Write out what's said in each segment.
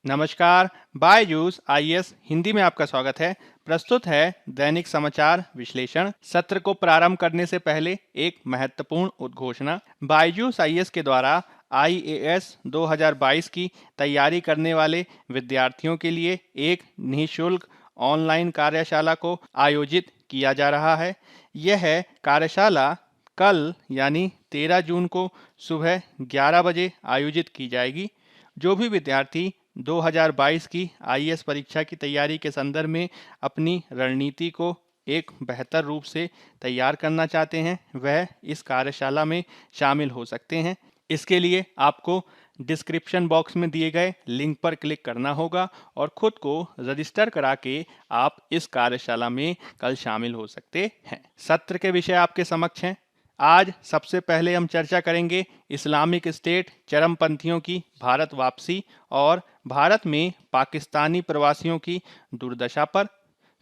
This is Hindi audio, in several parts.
नमस्कार। बायजूस आईएएस हिंदी में आपका स्वागत है। प्रस्तुत है दैनिक समाचार विश्लेषण। सत्र को प्रारंभ करने से पहले एक महत्वपूर्ण उद्घोषणा। बायजूस आईएएस के द्वारा आईएएस 2022 की तैयारी करने वाले विद्यार्थियों के लिए एक निःशुल्क ऑनलाइन कार्यशाला को आयोजित किया जा रहा है। यह कार्यशाला कल यानी 13 जून को सुबह 11 बजे आयोजित की जाएगी। जो भी विद्यार्थी 2022 की आईएएस परीक्षा की तैयारी के संदर्भ में अपनी रणनीति को एक बेहतर रूप से तैयार करना चाहते हैं, वह इस कार्यशाला में शामिल हो सकते हैं। इसके लिए आपको डिस्क्रिप्शन बॉक्स में दिए गए लिंक पर क्लिक करना होगा और खुद को रजिस्टर करा के आप इस कार्यशाला में कल शामिल हो सकते हैं। सत्र के विषय आपके समक्ष हैं। आज सबसे पहले हम चर्चा करेंगे इस्लामिक स्टेट चरमपंथियों की भारत वापसी और भारत में पाकिस्तानी प्रवासियों की दुर्दशा पर।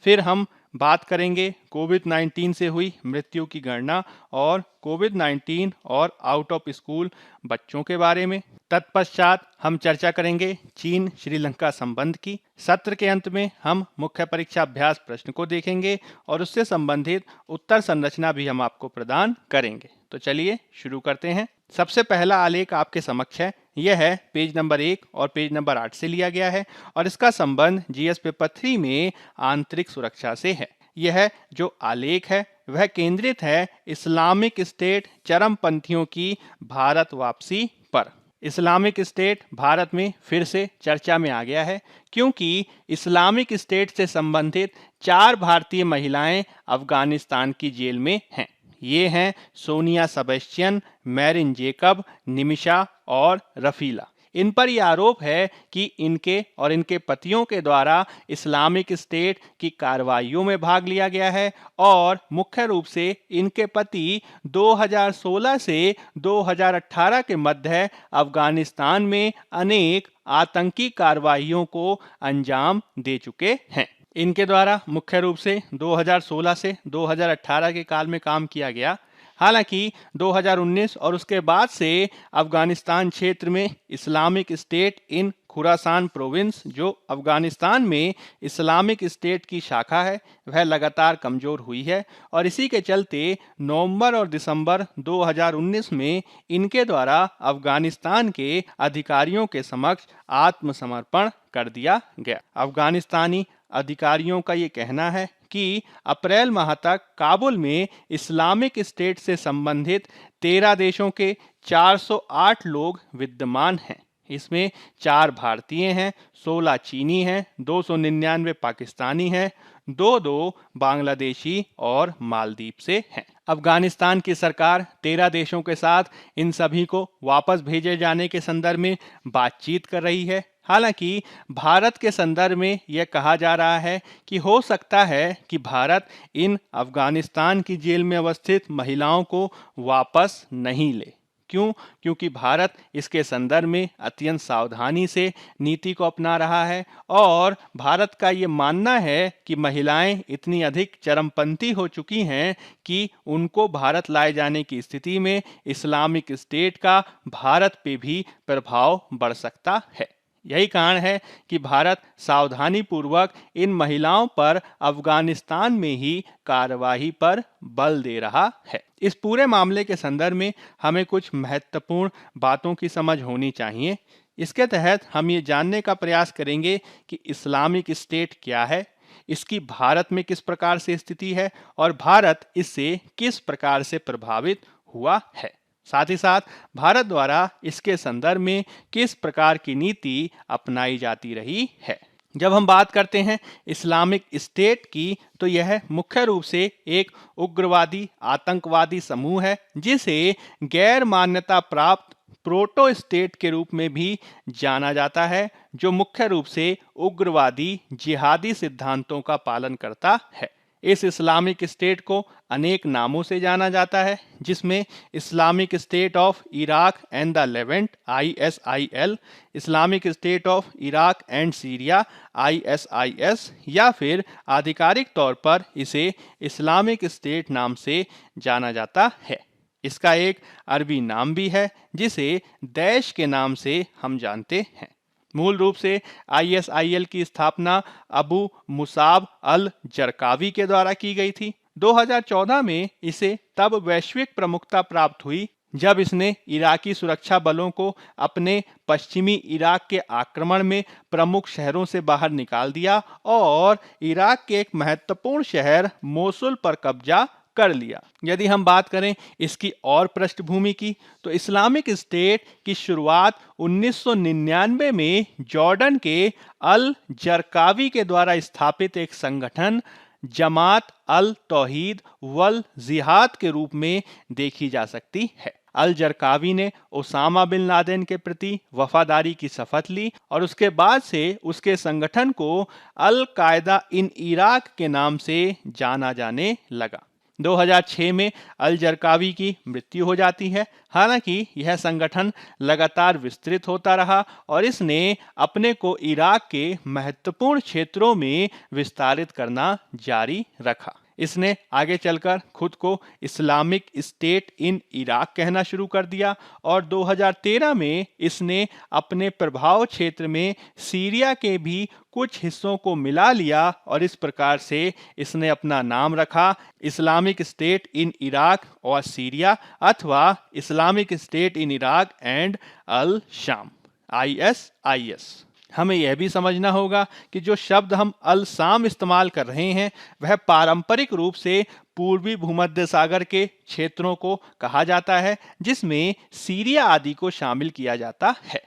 फिर हम बात करेंगे कोविड-19 से हुई मृत्यु की गणना और कोविड-19 और आउट ऑफ स्कूल बच्चों के बारे में। तत्पश्चात हम चर्चा करेंगे चीन श्रीलंका संबंध की। सत्र के अंत में हम मुख्य परीक्षा अभ्यास प्रश्न को देखेंगे और उससे संबंधित उत्तर संरचना भी हम आपको प्रदान करेंगे। तो चलिए शुरू करते हैं। सबसे पहला आलेख आपके समक्ष है। यह है पेज नंबर 1 और पेज नंबर 8 से लिया गया है और इसका संबंध जीएस पेपर 3 में आंतरिक सुरक्षा से है। यह जो आलेख है वह केंद्रित है इस्लामिक स्टेट चरमपंथियों की भारत वापसी पर। इस्लामिक स्टेट भारत में फिर से चर्चा में आ गया है क्योंकि इस्लामिक स्टेट से संबंधित 4 भारतीय महिलाएं अफगानिस्तान की जेल में हैं। ये हैं Sonia Sebastian, marine Jacob, Nimisha और रफीला। इन पर यह आरोप है कि इनके और इनके पतियों के द्वारा इस्लामिक स्टेट की कार्रवाइयों में भाग लिया गया है और मुख्य रूप से इनके पति 2016 से 2018 के मध्य अफगानिस्तान में अनेक आतंकी कार्रवाइयों को अंजाम दे चुके हैं। इनके द्वारा मुख्य रूप से 2016 से 2018 के काल में काम किया गया। हालांकि 2019 और उसके बाद से अफगानिस्तान क्षेत्र में इस्लामिक स्टेट इन खुरासान प्रोविंस, जो अफगानिस्तान में इस्लामिक स्टेट की शाखा है, वह लगातार कमजोर हुई है और इसी के चलते नवंबर और दिसंबर 2019 में इनके द्वारा अफगानिस्तान के अधिकारियों के समक्ष आत्मसमर्पण कर दिया गया। अफगानिस्तानी अधिकारियों का ये कहना है कि अप्रैल माह तक काबुल में इस्लामिक स्टेट से संबंधित 13 देशों के 408 लोग विद्यमान हैं। इसमें 4 भारतीय हैं, 16 चीनी हैं, 299 पाकिस्तानी हैं, 2 बांग्लादेशी और मालदीव से हैं। अफगानिस्तान की सरकार 13 देशों के साथ इन सभी को वापस भेजे जाने के संदर्भ में बातचीत कर रही है। हालांकि भारत के संदर्भ में यह कहा जा रहा है कि हो सकता है कि भारत इन अफगानिस्तान की जेल में अवस्थित महिलाओं को वापस नहीं ले। क्यों? क्योंकि भारत इसके संदर्भ में अत्यंत सावधानी से नीति को अपना रहा है और भारत का ये मानना है कि महिलाएं इतनी अधिक चरमपंथी हो चुकी हैं कि उनको भारत लाए जाने की स्थिति में इस्लामिक स्टेट का भारत पे भी प्रभाव बढ़ सकता है। यही कारण है कि भारत सावधानी पूर्वक इन महिलाओं पर अफगानिस्तान में ही कार्यवाही पर बल दे रहा है। इस पूरे मामले के संदर्भ में हमें कुछ महत्वपूर्ण बातों की समझ होनी चाहिए। इसके तहत हम ये जानने का प्रयास करेंगे कि इस्लामिक स्टेट क्या है, इसकी भारत में किस प्रकार से स्थिति है और भारत इससे किस प्रकार से प्रभावित हुआ है। साथ ही साथ भारत द्वारा इसके संदर्भ में किस प्रकार की नीति अपनाई जाती रही है। जब हम बात करते हैं इस्लामिक स्टेट की, तो यह मुख्य रूप से एक उग्रवादी आतंकवादी समूह है जिसे गैर मान्यता प्राप्त प्रोटो स्टेट के रूप में भी जाना जाता है, जो मुख्य रूप से उग्रवादी जिहादी सिद्धांतों का पालन करता है। इस इस्लामिक स्टेट को अनेक नामों से जाना जाता है, जिसमें Islamic state of Iraq and the Levant ISIL, Islamic state of Iraq and Syria ISIS, या फिर आधिकारिक तौर पर इसे इस्लामिक स्टेट नाम से जाना जाता है। इसका एक अरबी नाम भी है जिसे दैश के नाम से हम जानते हैं। मूल रूप से ISIL की स्थापना अबू मुसाब अल जरकावी के द्वारा की गई थी। 2014 में इसे तब वैश्विक प्रमुखता प्राप्त हुई जब इसने इराकी सुरक्षा बलों को अपने पश्चिमी इराक के आक्रमण में प्रमुख शहरों से बाहर निकाल दिया और इराक के एक महत्वपूर्ण शहर मोसुल पर कब्जा कर लिया। यदि हम बात करें इसकी और पृष्ठभूमि की, तो इस्लामिक स्टेट की शुरुआत 1999 में जॉर्डन के अल जरकावी के द्वारा स्थापित एक संगठन जमात अल तौहीद वल जिहाद के रूप में देखी जा सकती है। अल जरकावी ने ओसामा बिन लादेन के प्रति वफादारी की शपथ ली और उसके बाद से उसके संगठन को अल कायदा इन इराक के नाम से जाना जाने लगा। 2006 में अल जरकावी की मृत्यु हो जाती है। हालांकि यह संगठन लगातार विस्तृत होता रहा और इसने अपने को इराक के महत्वपूर्ण क्षेत्रों में विस्तारित करना जारी रखा। इसने आगे चलकर खुद को इस्लामिक स्टेट इन इराक कहना शुरू कर दिया और 2013 में इसने अपने प्रभाव क्षेत्र में सीरिया के भी कुछ हिस्सों को मिला लिया और इस प्रकार से इसने अपना नाम रखा इस्लामिक स्टेट इन इराक और सीरिया अथवा Islamic state in Iraq and al Sham ISIS। हमें यह भी समझना होगा कि जो शब्द हम अल शाम इस्तेमाल कर रहे हैं वह पारंपरिक रूप से पूर्वी भूमध्य सागर के क्षेत्रों को कहा जाता है जिसमें सीरिया आदि को शामिल किया जाता है।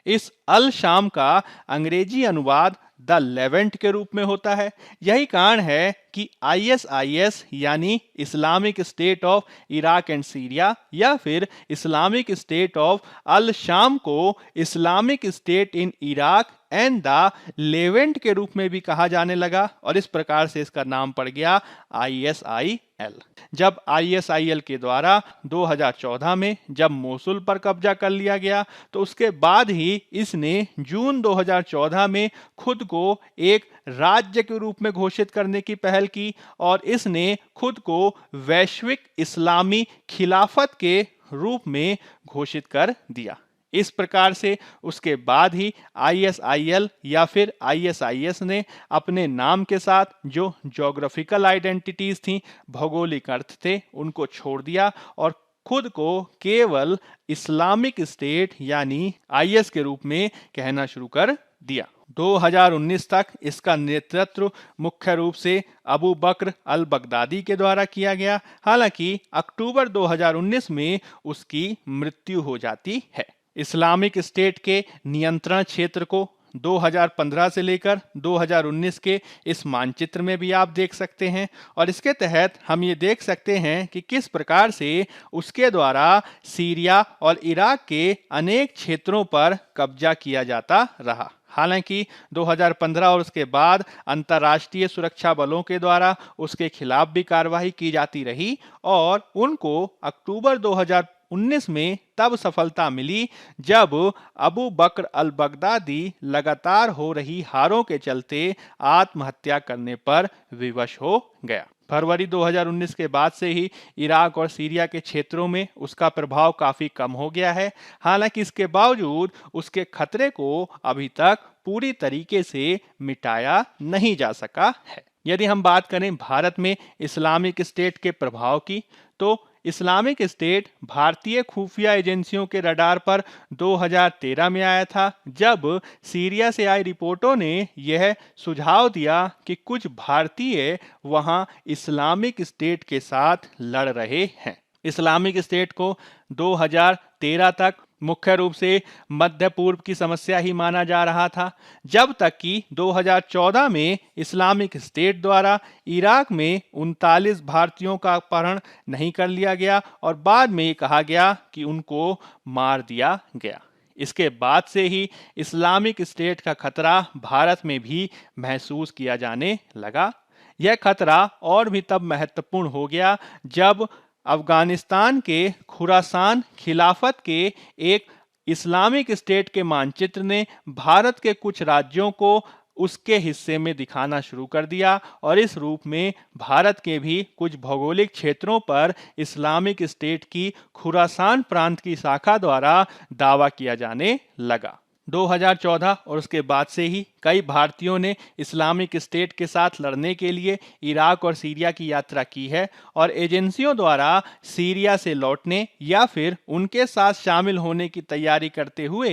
इस अल शाम का अंग्रेजी अनुवाद द लेवेंट के रूप में होता है। यही कारण है कि ISIS यानी Islamic state of Iraq and Syria या फिर इस्लामिक स्टेट ऑफ अल शाम को Islamic state in Iraq and the Levant के रूप में भी कहा जाने लगा और इस प्रकार से इसका नाम पड़ गया ISIL। जब ISIL के द्वारा 2014 में जब मोसुल पर कब्जा कर लिया गया तो उसके बाद ही इसने जून 2014 में खुद को एक राज्य के रूप में घोषित करने की पहल की और इसने खुद को वैश्विक इस्लामी खिलाफत के रूप में घोषित कर दिया। इस प्रकार से उसके बाद ही ISIL या फिर ISIS ने अपने नाम के साथ जो ज्योग्राफिकल आइडेंटिटीज थी, भौगोलिक अर्थ थे, उनको छोड़ दिया और खुद को केवल इस्लामिक स्टेट यानी IS के रूप में कहना शुरू कर दिया। 2019 तक इसका नेतृत्व मुख्य रूप से अबू बकर अल बगदादी के द्वारा किया गया। हालांकि अक्टूबर 2019 में उसकी मृत्यु हो जाती है। इस्लामिक स्टेट के नियंत्रण क्षेत्र को 2015 से लेकर 2019 के इस मानचित्र में भी आप देख सकते हैं और इसके तहत हम ये देख सकते हैं कि किस प्रकार से उसके द्वारा सीरिया और इराक के अनेक क्षेत्रों पर कब्जा किया जाता रहा। हालांकि 2015 और उसके बाद अंतर्राष्ट्रीय सुरक्षा बलों के द्वारा उसके खिलाफ भी कार्रवाई की जाती रही और उनको अक्टूबर 2019 में तब सफलता मिली जब अबू बकर अल बगदादी लगातार हो रही हारों के चलते आत्महत्या करने पर विवश हो गया। फरवरी 2019 के बाद से ही इराक और सीरिया के क्षेत्रों में उसका प्रभाव काफी कम हो गया है। हालांकि इसके बावजूद उसके खतरे को अभी तक पूरी तरीके से मिटाया नहीं जा सका है। यदि हम बात करें भारत में इस्लामिक स्टेट के प्रभाव की, तो इस्लामिक स्टेट भारतीय खुफिया एजेंसियों के रडार पर 2013 में आया था जब सीरिया से आई रिपोर्टों ने यह सुझाव दिया कि कुछ भारतीय वहां इस्लामिक स्टेट के साथ लड़ रहे हैं। इस्लामिक स्टेट को 2013 तक मुख्य रूप से मध्य पूर्व की समस्या ही माना जा रहा था, जब तक कि 2014 में इस्लामिक स्टेट द्वारा इराक में 39 भारतीयों का अपहरण नहीं कर लिया गया और बाद में कहा गया कि उनको मार दिया गया। इसके बाद से ही इस्लामिक स्टेट का खतरा भारत में भी महसूस किया जाने लगा। यह खतरा और भी तब महत्वपूर्ण हो गया जब अफगानिस्तान के खुरासान खिलाफत के एक इस्लामिक स्टेट के मानचित्र ने भारत के कुछ राज्यों को उसके हिस्से में दिखाना शुरू कर दिया और इस रूप में भारत के भी कुछ भौगोलिक क्षेत्रों पर इस्लामिक स्टेट की खुरासान प्रांत की शाखा द्वारा दावा किया जाने लगा। 2014 और उसके बाद से ही कई भारतीयों ने इस्लामिक स्टेट के साथ लड़ने के लिए इराक और सीरिया की यात्रा की है और एजेंसियों द्वारा सीरिया से लौटने या फिर उनके साथ शामिल होने की तैयारी करते हुए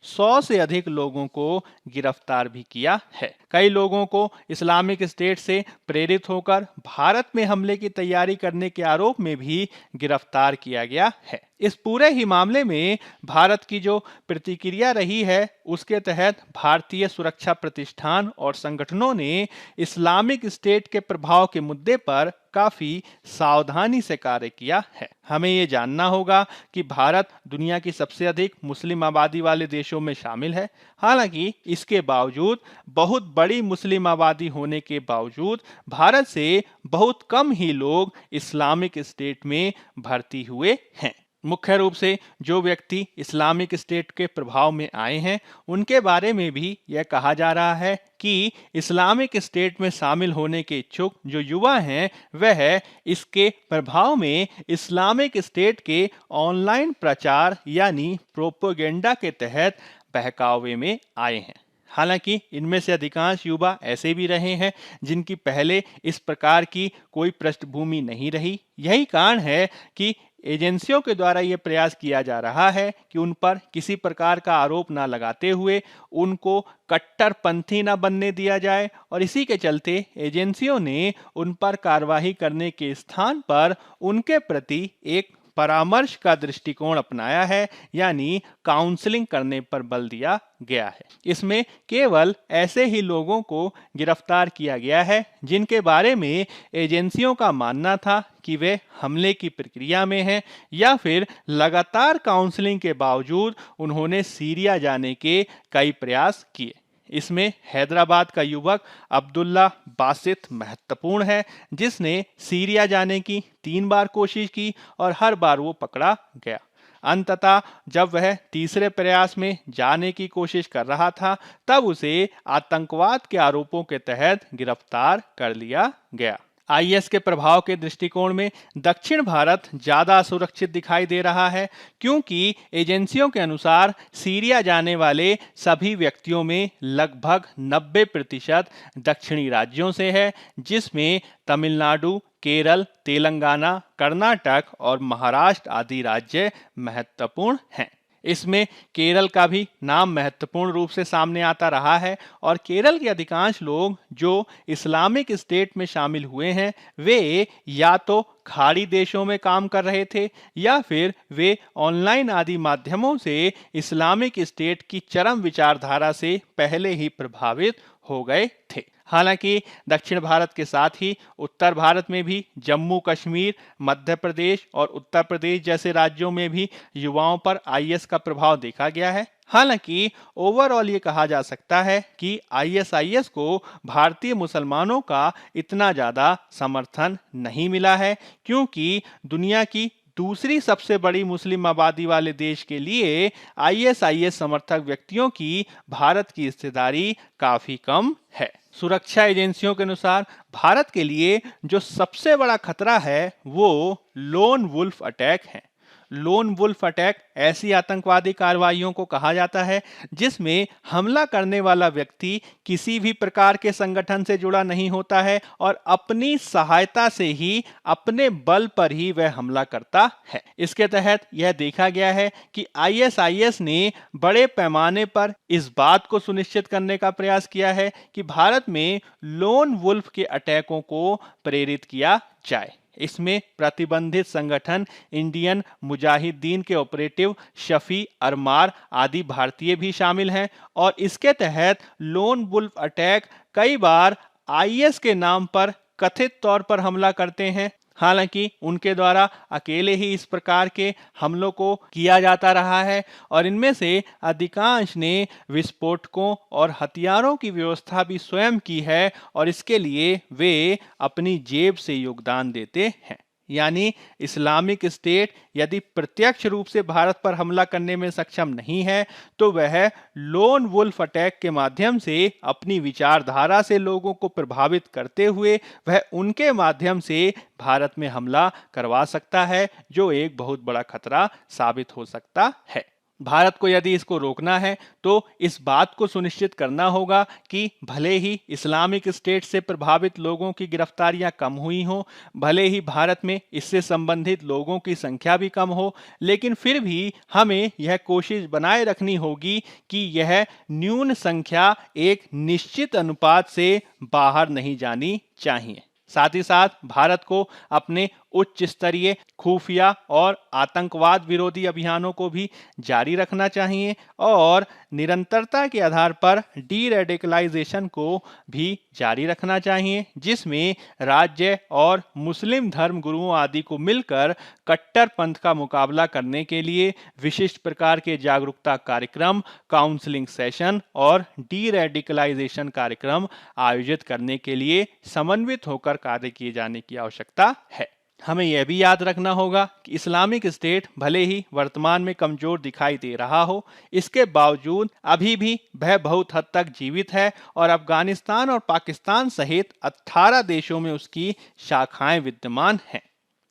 100 से अधिक लोगों को गिरफ्तार भी किया है। कई लोगों को इस्लामिक स्टेट से प्रेरित होकर भारत में हमले की तैयारी करने के आरोप में भी गिरफ्तार किया गया है। इस पूरे ही मामले में भारत की जो प्रतिक्रिया रही है उसके तहत भारतीय सुरक्षा प्रतिष्ठान और संगठनों ने इस्लामिक स्टेट के प्रभाव के मुद्दे पर काफी सावधानी से कार्य किया है। हमें ये जानना होगा कि भारत दुनिया की सबसे अधिक मुस्लिम आबादी वाले देशों में शामिल है। हालांकि इसके बावजूद, बहुत बड़ी मुस्लिम आबादी होने के बावजूद, भारत से बहुत कम ही लोग इस्लामिक स्टेट में भर्ती हुए हैं। मुख्य रूप से जो व्यक्ति इस्लामिक स्टेट के प्रभाव में आए हैं उनके बारे में भी यह कहा जा रहा है कि इस्लामिक स्टेट में शामिल होने के इच्छुक जो युवा हैं वह इसके प्रभाव में इस्लामिक स्टेट के ऑनलाइन प्रचार यानी प्रोपेगेंडा के तहत बहकावे में आए हैं। हालांकि इनमें से अधिकांश युवा ऐसे भी रहे हैं जिनकी पहले इस प्रकार की कोई पृष्ठभूमि नहीं रही। यही कारण है कि एजेंसियों के द्वारा यह प्रयास किया जा रहा है कि उन पर किसी प्रकार का आरोप ना लगाते हुए उनको कट्टरपंथी ना बनने दिया जाए और इसी के चलते एजेंसियों ने उन पर कार्रवाई करने के स्थान पर उनके प्रति एक परामर्श का दृष्टिकोण अपनाया है, यानी काउंसलिंग करने पर बल दिया गया है। इसमें केवल ऐसे ही लोगों को गिरफ्तार किया गया है जिनके बारे में एजेंसियों का मानना था कि वे हमले की प्रक्रिया में हैं या फिर लगातार काउंसलिंग के बावजूद उन्होंने सीरिया जाने के कई प्रयास किए। इसमें हैदराबाद का युवक अब्दुल्ला बासित महत्वपूर्ण है, जिसने सीरिया जाने की 3 बार कोशिश की और हर बार वो पकड़ा गया। अंततः जब वह तीसरे प्रयास में जाने की कोशिश कर रहा था तब उसे आतंकवाद के आरोपों के तहत गिरफ्तार कर लिया गया। आईएस के प्रभाव के दृष्टिकोण में दक्षिण भारत ज्यादा सुरक्षित दिखाई दे रहा है, क्योंकि एजेंसियों के अनुसार सीरिया जाने वाले सभी व्यक्तियों में लगभग 90% दक्षिणी राज्यों से है, जिसमें तमिलनाडु, केरल, तेलंगाना, कर्नाटक और महाराष्ट्र आदि राज्य महत्वपूर्ण हैं। इसमें केरल का भी नाम महत्वपूर्ण रूप से सामने आता रहा है और केरल के अधिकांश लोग जो इस्लामिक स्टेट में शामिल हुए हैं वे या तो खाड़ी देशों में काम कर रहे थे या फिर वे ऑनलाइन आदि माध्यमों से इस्लामिक स्टेट की चरम विचारधारा से पहले ही प्रभावित हो गए थे। हालांकि दक्षिण भारत के साथ ही उत्तर भारत में भी जम्मू कश्मीर, मध्य प्रदेश और उत्तर प्रदेश जैसे राज्यों में भी युवाओं पर आईएस का प्रभाव देखा गया है। हालांकि ओवरऑल ये कहा जा सकता है कि आईएस को भारतीय मुसलमानों का इतना ज़्यादा समर्थन नहीं मिला है, क्योंकि दुनिया की दूसरी सबसे बड़ी मुस्लिम आबादी वाले देश के लिए आईएस समर्थक व्यक्तियों की भारत की हिस्सेदारी काफ़ी कम है। सुरक्षा एजेंसियों के अनुसार भारत के लिए जो सबसे बड़ा खतरा है वो लोन वुल्फ अटैक है। लोन वुल्फ अटैक ऐसी आतंकवादी कार्रवाइयों को कहा जाता है जिसमें हमला करने वाला व्यक्ति किसी भी प्रकार के संगठन से जुड़ा नहीं होता है और अपनी सहायता से ही, अपने बल पर ही वह हमला करता है। इसके तहत यह देखा गया है कि आईएस ने बड़े पैमाने पर इस बात को सुनिश्चित करने का प्रयास किया है कि भारत में लोन वुल्फ के अटैकों को प्रेरित किया जाए। इसमें प्रतिबंधित संगठन इंडियन मुजाहिदीन के ऑपरेटिव शफी अरमार आदि भारतीय भी शामिल हैं और इसके तहत लोन वुल्फ अटैक कई बार आईएस के नाम पर कथित तौर पर हमला करते हैं। हालांकि उनके द्वारा अकेले ही इस प्रकार के हमलों को किया जाता रहा है और इनमें से अधिकांश ने विस्फोटकों और हथियारों की व्यवस्था भी स्वयं की है और इसके लिए वे अपनी जेब से योगदान देते हैं। यानी इस्लामिक स्टेट यदि प्रत्यक्ष रूप से भारत पर हमला करने में सक्षम नहीं है तो वह लोन वुल्फ अटैक के माध्यम से अपनी विचारधारा से लोगों को प्रभावित करते हुए वह उनके माध्यम से भारत में हमला करवा सकता है, जो एक बहुत बड़ा खतरा साबित हो सकता है। भारत को यदि इसको रोकना है तो इस बात को सुनिश्चित करना होगा कि भले ही इस्लामिक स्टेट से प्रभावित लोगों की गिरफ्तारियां कम हुई हों, भले ही भारत में इससे संबंधित लोगों की संख्या भी कम हो, लेकिन फिर भी हमें यह कोशिश बनाए रखनी होगी कि यह न्यून संख्या एक निश्चित अनुपात से बाहर नहीं जानी चाहिए। साथ ही साथ भारत को अपने उच्च स्तरीय खुफिया और आतंकवाद विरोधी अभियानों को भी जारी रखना चाहिए और निरंतरता के आधार पर डी रेडिकलाइजेशन को भी जारी रखना चाहिए, जिसमें राज्य और मुस्लिम धर्म गुरुओं आदि को मिलकर कट्टरपंथ का मुकाबला करने के लिए विशिष्ट प्रकार के जागरूकता कार्यक्रम, काउंसलिंग सेशन और डी रेडिकलाइजेशन कार्यक्रम आयोजित करने के लिए समन्वित होकर कार्य किए जाने की आवश्यकता है। हमें यह भी याद रखना होगा कि इस्लामिक स्टेट भले ही वर्तमान में कमजोर दिखाई दे रहा हो, इसके बावजूद अभी भी वह बहुत हद तक जीवित है और अफगानिस्तान और पाकिस्तान सहित 18 देशों में उसकी शाखाएं विद्यमान हैं।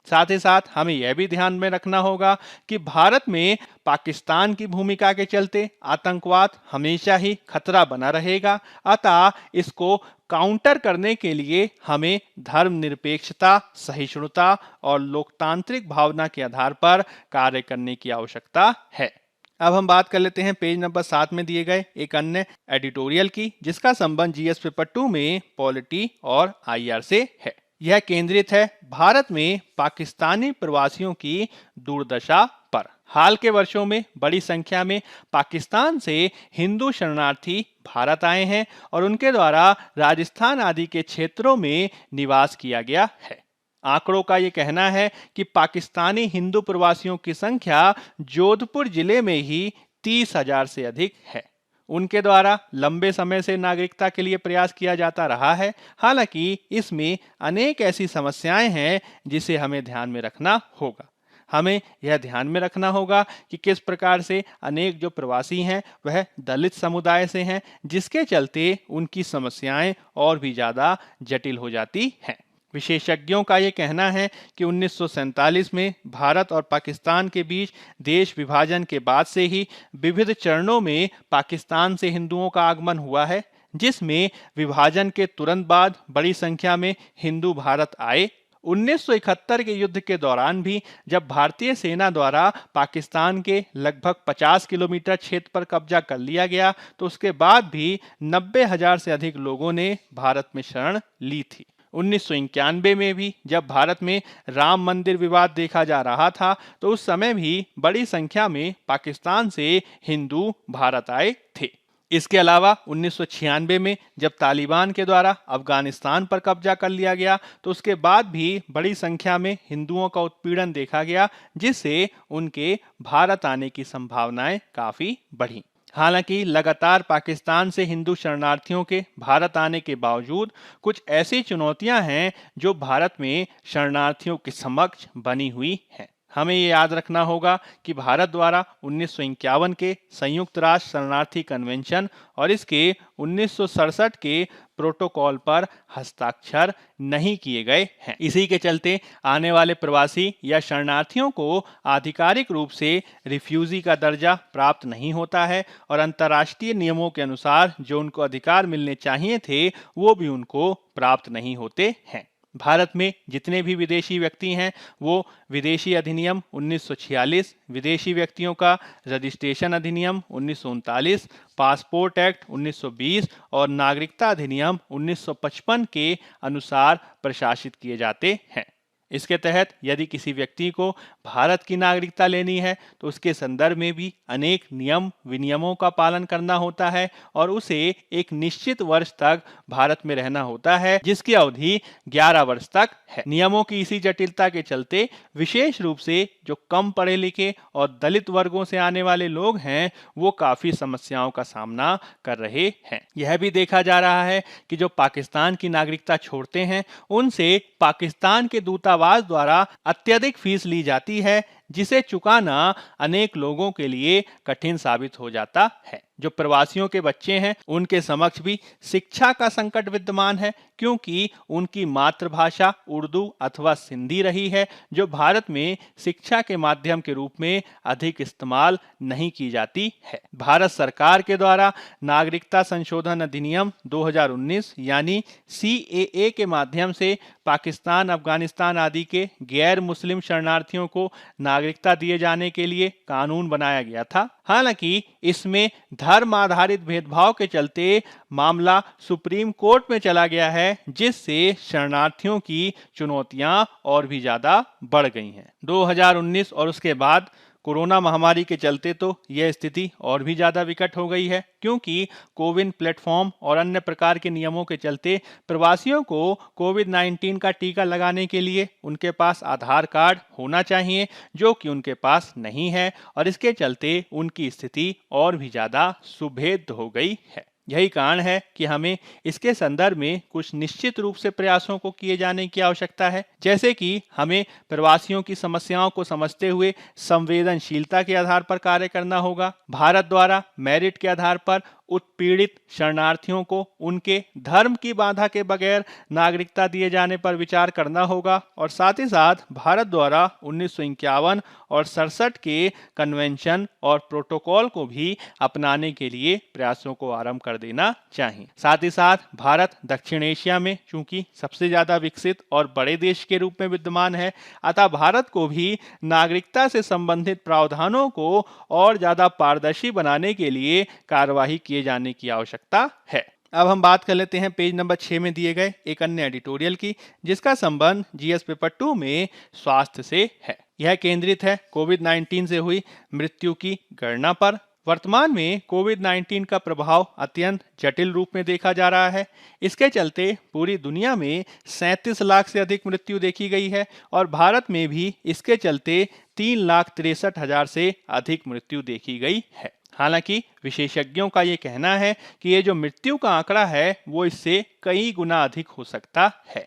साथ ही साथ हमें यह भी ध्यान में रखना होगा कि भारत में पाकिस्तान की भूमिका के चलते आतंकवाद हमेशा ही खतरा बना रहेगा, अतः इसको काउंटर करने के लिए हमें धर्मनिरपेक्षता, सहिष्णुता और लोकतांत्रिक भावना के आधार पर कार्य करने की आवश्यकता है। अब हम बात कर लेते हैं पेज नंबर 7 में दिए गए एक अन्य एडिटोरियल की, जिसका संबंध जीएस पेपर 2 में पॉलिटी और आईआर से है। यह केंद्रित है भारत में पाकिस्तानी प्रवासियों की दुर्दशा पर। हाल के वर्षों में बड़ी संख्या में पाकिस्तान से हिंदू शरणार्थी भारत आए हैं और उनके द्वारा राजस्थान आदि के क्षेत्रों में निवास किया गया है। आंकड़ों का ये कहना है कि पाकिस्तानी हिंदू प्रवासियों की संख्या जोधपुर जिले में ही 30,000 से अधिक है। उनके द्वारा लंबे समय से नागरिकता के लिए प्रयास किया जाता रहा है। हालांकि इसमें अनेक ऐसी समस्याएं हैं जिसे हमें ध्यान में रखना होगा। हमें यह ध्यान में रखना होगा कि किस प्रकार से अनेक जो प्रवासी हैं वह दलित समुदाय से हैं, जिसके चलते उनकी समस्याएं और भी ज़्यादा जटिल हो जाती हैं। विशेषज्ञों का ये कहना है कि 1947 में भारत और पाकिस्तान के बीच देश विभाजन के बाद से ही विविध चरणों में पाकिस्तान से हिंदुओं का आगमन हुआ है, जिसमें विभाजन के तुरंत बाद बड़ी संख्या में हिंदू भारत आए। 1971 के युद्ध के दौरान भी जब भारतीय सेना द्वारा पाकिस्तान के लगभग 50 किलोमीटर क्षेत्र पर कब्जा कर लिया गया, तो उसके बाद भी 90,000 से अधिक लोगों ने भारत में शरण ली थी। 1991 में भी जब भारत में राम मंदिर विवाद देखा जा रहा था, तो उस समय भी बड़ी संख्या में पाकिस्तान से हिंदू भारत आए थे। इसके अलावा 1996 में जब तालिबान के द्वारा अफगानिस्तान पर कब्जा कर लिया गया, तो उसके बाद भी बड़ी संख्या में हिंदुओं का उत्पीड़न देखा गया, जिससे उनके भारत आने की संभावनाएं काफी बढ़ी। हालांकि लगातार पाकिस्तान से हिंदू शरणार्थियों के भारत आने के बावजूद कुछ ऐसी चुनौतियां हैं जो भारत में शरणार्थियों के समक्ष बनी हुई हैं। हमें ये याद रखना होगा कि भारत द्वारा 1951 के संयुक्त राष्ट्र शरणार्थी कन्वेंशन और इसके 1967 के प्रोटोकॉल पर हस्ताक्षर नहीं किए गए हैं। इसी के चलते आने वाले प्रवासी या शरणार्थियों को आधिकारिक रूप से रिफ्यूजी का दर्जा प्राप्त नहीं होता है और अंतर्राष्ट्रीय नियमों के अनुसार जो उनको अधिकार मिलने चाहिए थे वो भी उनको प्राप्त नहीं होते हैं। भारत में जितने भी विदेशी व्यक्ति हैं वो विदेशी अधिनियम 1946, विदेशी व्यक्तियों का रजिस्ट्रेशन अधिनियम 1939, पासपोर्ट एक्ट 1920 और नागरिकता अधिनियम 1955 के अनुसार प्रशासित किए जाते हैं। इसके तहत यदि किसी व्यक्ति को भारत की नागरिकता लेनी है तो उसके संदर्भ में भी अनेक नियम विनियमों का पालन करना होता है और उसे एक निश्चित वर्ष तक भारत में रहना होता है, जिसकी अवधि 11 वर्ष तक है। नियमों की इसी जटिलता के चलते विशेष रूप से जो कम पढ़े लिखे और दलित वर्गों से आने वाले लोग हैं वो काफी समस्याओं का सामना कर रहे हैं। यह भी देखा जा रहा है कि जो पाकिस्तान की नागरिकता छोड़ते हैं उनसे पाकिस्तान के दूतावास द्वारा अत्यधिक फीस ली जाती है, जिसे चुकाना अनेक लोगों के लिए कठिन साबित हो जाता है। जो प्रवासियों के बच्चे हैं उनके समक्ष भी शिक्षा का संकट विद्यमान है, क्योंकि उनकी मातृभाषा उर्दू अथवा सिंधी रही है, जो भारत में शिक्षा के माध्यम के रूप में अधिक इस्तेमाल नहीं की जाती है। भारत सरकार के द्वारा नागरिकता संशोधन अधिनियम 2019 यानी CAA के माध्यम से पाकिस्तान, अफगानिस्तान आदि के गैर मुस्लिम शरणार्थियों को नागरिकता दिए जाने के लिए कानून बनाया गया था। हालांकि इसमें धर्म आधारित भेदभाव के चलते मामला सुप्रीम कोर्ट में चला गया है, जिससे शरणार्थियों की चुनौतियां और भी ज्यादा बढ़ गई हैं। 2019 और उसके बाद कोरोना महामारी के चलते तो यह स्थिति और भी ज्यादा विकट हो गई है, क्योंकि कोविन प्लेटफॉर्म और अन्य प्रकार के नियमों के चलते प्रवासियों को कोविड-19 का टीका लगाने के लिए उनके पास आधार कार्ड होना चाहिए, जो कि उनके पास नहीं है, और इसके चलते उनकी स्थिति और भी ज्यादा सुभेद्य हो गई है। यही कारण है कि हमें इसके संदर्भ में कुछ निश्चित रूप से प्रयासों को किए जाने की आवश्यकता है, जैसे कि हमें प्रवासियों की समस्याओं को समझते हुए संवेदनशीलता के आधार पर कार्य करना होगा। भारत द्वारा मेरिट के आधार पर उत्पीड़ित शरणार्थियों को उनके धर्म की बाधा के बगैर नागरिकता दिए जाने पर विचार करना होगा, और साथ ही साथ भारत द्वारा 1951 और 67 के कन्वेंशन और प्रोटोकॉल को भी अपनाने के लिए प्रयासों को आरंभ कर देना चाहिए। साथ ही साथ भारत दक्षिण एशिया में चूंकि सबसे ज्यादा विकसित और बड़े देश के रूप में विद्यमान है, अतः भारत को भी नागरिकता से संबंधित प्रावधानों को और ज्यादा पारदर्शी बनाने के लिए कार्यवाही किए जाने की आवश्यकता है। अब हम बात कर लेते हैं पेज नंबर 6 में दिए गए एक अन्य एडिटोरियल की, जिसका संबंध जीएस पेपर 2 में स्वास्थ्य से है। यह केंद्रित है कोविड-19 से हुई मृत्यु की गणना पर। वर्तमान में कोविड-19 का प्रभाव अत्यंत जटिल रूप में देखा जा रहा है। इसके चलते पूरी दुनिया में 37 लाख से अधिक मृत्यु देखी गई है, और भारत में भी इसके चलते 3,63,000 से अधिक मृत्यु देखी गई है। हालांकि विशेषज्ञों का ये कहना है कि ये जो मृत्यु का आंकड़ा है वो इससे कई गुना अधिक हो सकता है।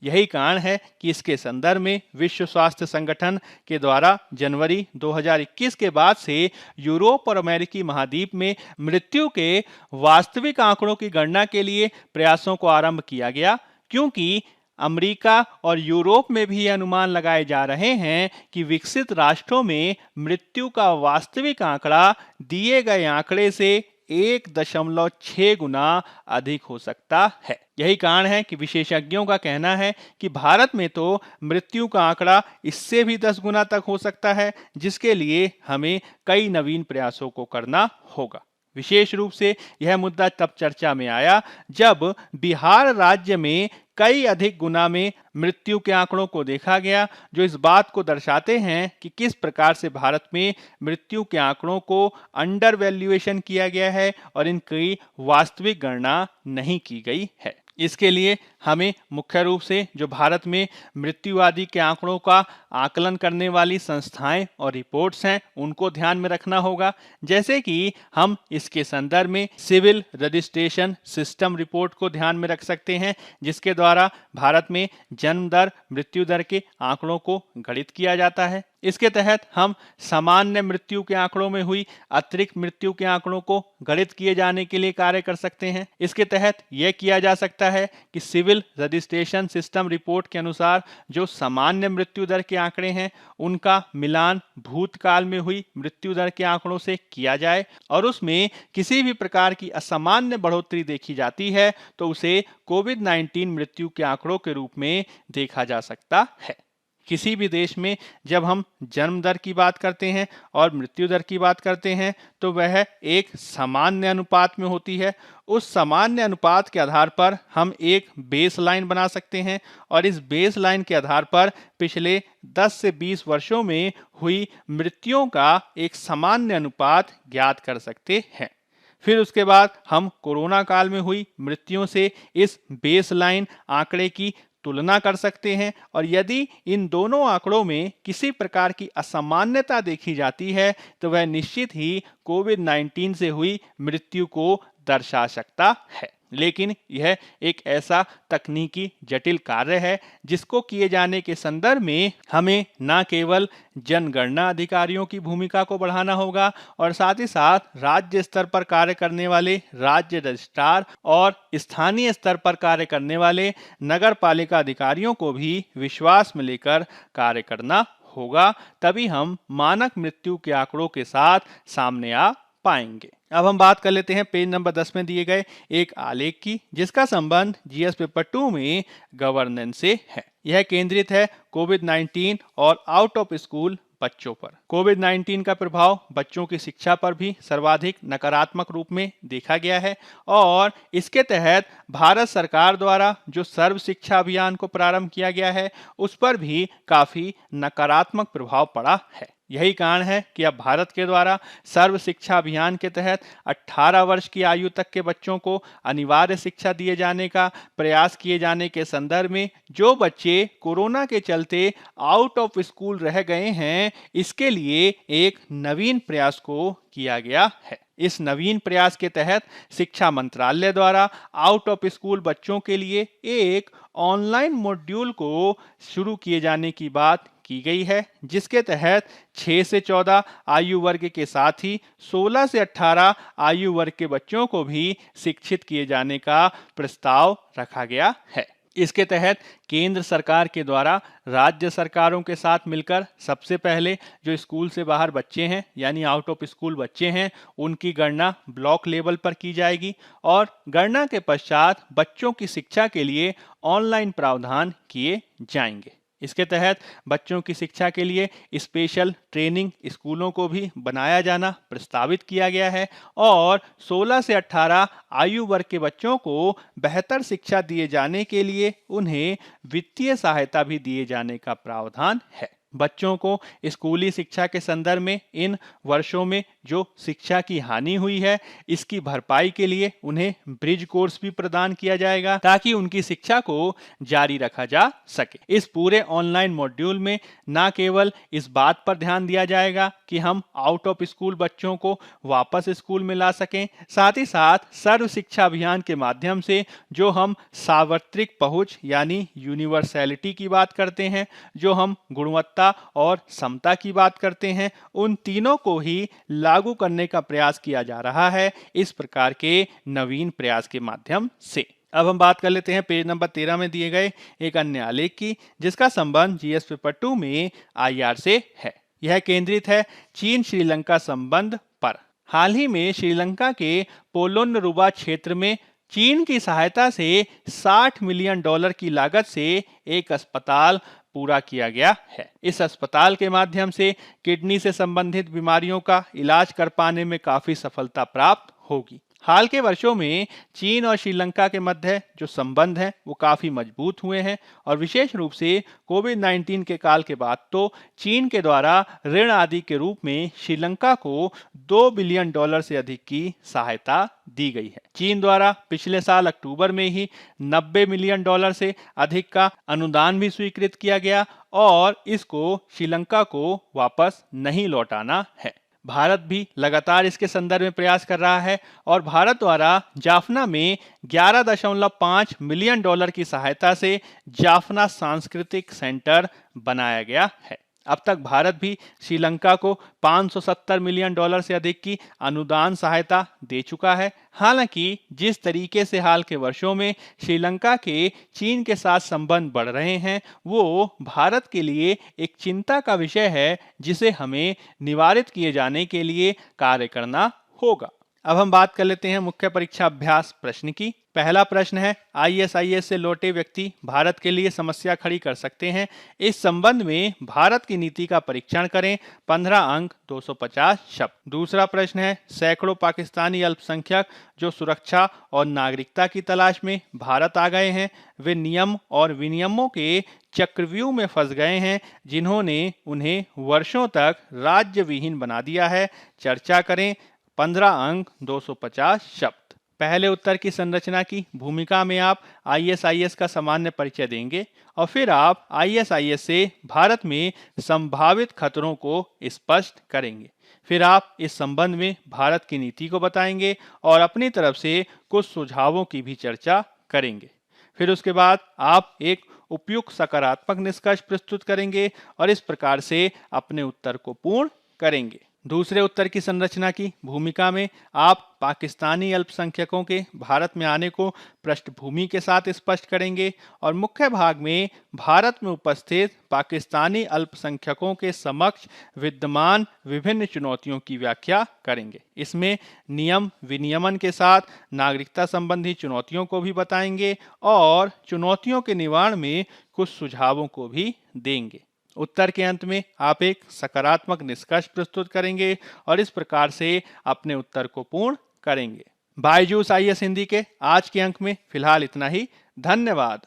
यही कारण है कि इसके संदर्भ में विश्व स्वास्थ्य संगठन के द्वारा जनवरी 2021 के बाद से यूरोप और अमेरिकी महाद्वीप में मृत्यु के वास्तविक आंकड़ों की गणना के लिए प्रयासों को आरंभ किया गया, क्योंकि अमेरिका और यूरोप में भी अनुमान लगाए जा रहे हैं कि विकसित राष्ट्रों में मृत्यु का वास्तविक आंकड़ा दिए गए आंकड़े से 1.6 गुना अधिक हो सकता है। यही कारण है कि विशेषज्ञों का कहना है कि भारत में तो मृत्यु का आंकड़ा इससे भी 10 गुना तक हो सकता है, जिसके लिए हमें कई नवीन प्रयासों को करना होगा। विशेष रूप से यह मुद्दा तब चर्चा में आया जब बिहार राज्य में कई अधिक गुना में मृत्यु के आंकड़ों को देखा गया, जो इस बात को दर्शाते हैं कि किस प्रकार से भारत में मृत्यु के आंकड़ों को अंडर वैल्यूएशन किया गया है और इनकी वास्तविक गणना नहीं की गई है। इसके लिए हमें मुख्य रूप से जो भारत में मृत्यु आदि के आंकड़ों का आकलन करने वाली संस्थाएं और रिपोर्ट्स हैं उनको ध्यान में रखना होगा, जैसे कि हम इसके संदर्भ में सिविल रजिस्ट्रेशन सिस्टम रिपोर्ट को ध्यान में रख सकते हैं, जिसके द्वारा भारत में जन्म दर, मृत्यु दर के आंकड़ों को गणित किया जाता है। इसके तहत हम सामान्य मृत्यु के आंकड़ों में हुई अतिरिक्त मृत्यु के आंकड़ों को गणित किए जाने के लिए कार्य कर सकते हैं। इसके तहत यह किया जा सकता है कि सिविल रजिस्ट्रेशन सिस्टम रिपोर्ट के अनुसार जो सामान्य मृत्यु दर के आंकड़े हैं उनका मिलान भूतकाल में हुई मृत्यु दर के आंकड़ों से किया जाए, और उसमें किसी भी प्रकार की असामान्य बढ़ोतरी देखी जाती है तो उसे कोविड-19 मृत्यु के आंकड़ों के रूप में देखा जा सकता है। किसी भी देश में जब हम जन्म दर की बात करते हैं और मृत्यु दर की बात करते हैं तो वह एक सामान्य अनुपात में होती है। उस सामान्य अनुपात के आधार पर हम एक बेस लाइन बना सकते हैं, और इस बेस लाइन के आधार पर पिछले 10 से 20 वर्षों में हुई मृत्युओं का एक सामान्य अनुपात ज्ञात कर सकते हैं। फिर उसके बाद हम कोरोना काल में हुई मृत्युओं से इस बेस लाइन आंकड़े की तुलना कर सकते हैं, और यदि इन दोनों आंकड़ों में किसी प्रकार की असामान्यता देखी जाती है तो वह निश्चित ही कोविड-19 से हुई मृत्यु को दर्शा सकता है। लेकिन यह एक ऐसा तकनीकी जटिल कार्य है जिसको किए जाने के संदर्भ में हमें न केवल जनगणना अधिकारियों की भूमिका को बढ़ाना होगा और साथ ही साथ राज्य स्तर पर कार्य करने वाले राज्य रजिस्ट्रार और स्थानीय स्तर पर कार्य करने वाले नगर पालिका अधिकारियों को भी विश्वास में लेकर कार्य करना होगा। तभी हम मानक मृत्यु के आंकड़ों के साथ सामने आ पाएंगे। अब हम बात कर लेते हैं पेज नंबर 10 में दिए गए एक आलेख की, जिसका संबंध जीएस पेपर 2 में गवर्नेंस से है। यह केंद्रित है कोविड-19 और आउट ऑफ स्कूल बच्चों पर। कोविड-19 का प्रभाव बच्चों की शिक्षा पर भी सर्वाधिक नकारात्मक रूप में देखा गया है और इसके तहत भारत सरकार द्वारा जो सर्व शिक्षा अभियान को प्रारंभ किया गया है उस पर भी काफी नकारात्मक प्रभाव पड़ा है। यही कारण है कि अब भारत के द्वारा सर्व शिक्षा अभियान के तहत 18 वर्ष की आयु तक के बच्चों को अनिवार्य शिक्षा दिए जाने का प्रयास किए जाने के संदर्भ में जो बच्चे कोरोना के चलते आउट ऑफ स्कूल रह गए हैं, इसके लिए एक नवीन प्रयास को किया गया है। इस नवीन प्रयास के तहत शिक्षा मंत्रालय द्वारा आउट ऑफ स्कूल बच्चों के लिए एक ऑनलाइन मॉड्यूल को शुरू किए जाने की बात की गई है, जिसके तहत 6 से 14 आयु वर्ग के साथ ही 16 से 18 आयु वर्ग के बच्चों को भी शिक्षित किए जाने का प्रस्ताव रखा गया है। इसके तहत केंद्र सरकार के द्वारा राज्य सरकारों के साथ मिलकर सबसे पहले जो स्कूल से बाहर बच्चे हैं यानी आउट ऑफ स्कूल बच्चे हैं, उनकी गणना ब्लॉक लेवल पर की जाएगी और गणना के पश्चात बच्चों की शिक्षा के लिए ऑनलाइन प्रावधान किए जाएंगे। इसके तहत बच्चों की शिक्षा के लिए स्पेशल ट्रेनिंग स्कूलों को भी बनाया जाना प्रस्तावित किया गया है और 16 से 18 आयु वर्ग के बच्चों को बेहतर शिक्षा दिए जाने के लिए उन्हें वित्तीय सहायता भी दिए जाने का प्रावधान है। बच्चों को स्कूली शिक्षा के संदर्भ में इन वर्षों में जो शिक्षा की हानि हुई है, इसकी भरपाई के लिए उन्हें ब्रिज कोर्स भी प्रदान किया जाएगा ताकि उनकी शिक्षा को जारी रखा जा सके। इस पूरे ऑनलाइन मॉड्यूल में न केवल इस बात पर ध्यान दिया जाएगा कि हम आउट ऑफ स्कूल बच्चों को वापस स्कूल में ला सकें, साथ ही साथ सर्व शिक्षा अभियान के माध्यम से जो हम सार्वत्रिक पहुंच यानी यूनिवर्सैलिटी की बात करते हैं, जो हम गुणवत्ता और समता की बात करते हैं, उन तीनों को ही लागू करने का प्रयास किया जा रहा है इस प्रकार के नवीन प्रयास के माध्यम से। अब हम बात कर लेते हैं पेज नंबर 13 में दिए गए एक अन्य आलेख की, जिसका संबंध जीएस पेपर 2 में आईआर से है। यह केंद्रित है चीन श्रीलंका संबंध पर। हाल ही में श्रीलंका के पोलोन्नरुवा क्षेत्र में चीन की सहायता से $60 मिलियन की लागत से एक अस्पताल पूरा किया गया है। इस अस्पताल के माध्यम से किडनी से संबंधित बीमारियों का इलाज कर पाने में काफी सफलता प्राप्त होगी। हाल के वर्षों में चीन और श्रीलंका के मध्य जो संबंध हैं वो काफी मजबूत हुए हैं और विशेष रूप से कोविड-19 के काल के बाद तो चीन के द्वारा ऋण आदि के रूप में श्रीलंका को $2 बिलियन से अधिक की सहायता दी गई है। चीन द्वारा पिछले साल अक्टूबर में ही $90 मिलियन से अधिक का अनुदान भी स्वीकृत किया गया और इसको श्रीलंका को वापस नहीं लौटाना है। भारत भी लगातार इसके संदर्भ में प्रयास कर रहा है और भारत द्वारा जाफना में $11.5 मिलियन की सहायता से जाफना सांस्कृतिक सेंटर बनाया गया है। अब तक भारत भी श्रीलंका को $570 मिलियन से अधिक की अनुदान सहायता दे चुका है। हालांकि जिस तरीके से हाल के वर्षों में श्रीलंका के चीन के साथ संबंध बढ़ रहे हैं, वो भारत के लिए एक चिंता का विषय है जिसे हमें निवारित किए जाने के लिए कार्य करना होगा। अब हम बात कर लेते हैं मुख्य परीक्षा अभ्यास प्रश्न की। पहला प्रश्न है, आईएसआईएस से लौटे व्यक्ति भारत के लिए समस्या खड़ी कर सकते हैं। इस संबंध में भारत की नीति का परीक्षण करें। 15 अंक 250 शब्द। दूसरा प्रश्न है, सैकड़ों पाकिस्तानी अल्पसंख्यक जो सुरक्षा और नागरिकता की तलाश में भारत आ गए हैं, वे नियम और विनियमों के चक्रव्यूह में फंस गए हैं जिन्होंने उन्हें वर्षों तक राज्य विहीन बना दिया है। चर्चा करें। 15 अंक 250 शब्द। पहले उत्तर की संरचना की भूमिका में आप आईएसआईएस का सामान्य परिचय देंगे और फिर आप आईएसआईएस से भारत में संभावित खतरों को स्पष्ट करेंगे। फिर आप इस संबंध में भारत की नीति को बताएंगे और अपनी तरफ से कुछ सुझावों की भी चर्चा करेंगे। फिर उसके बाद आप एक उपयुक्त सकारात्मक निष्कर्ष प्रस्तुत करेंगे और इस प्रकार से अपने उत्तर को पूर्ण करेंगे। दूसरे उत्तर की संरचना की भूमिका में आप पाकिस्तानी अल्पसंख्यकों के भारत में आने को पृष्ठभूमि के साथ स्पष्ट करेंगे और मुख्य भाग में भारत में उपस्थित पाकिस्तानी अल्पसंख्यकों के समक्ष विद्यमान विभिन्न चुनौतियों की व्याख्या करेंगे। इसमें नियम विनियमन के साथ नागरिकता संबंधी चुनौतियों को भी बताएंगे और चुनौतियों के निवारण में कुछ सुझावों को भी देंगे। उत्तर के अंत में आप एक सकारात्मक निष्कर्ष प्रस्तुत करेंगे और इस प्रकार से अपने उत्तर को पूर्ण करेंगे। बायजूस आईएएस हिंदी के आज के अंक में फिलहाल इतना ही। धन्यवाद।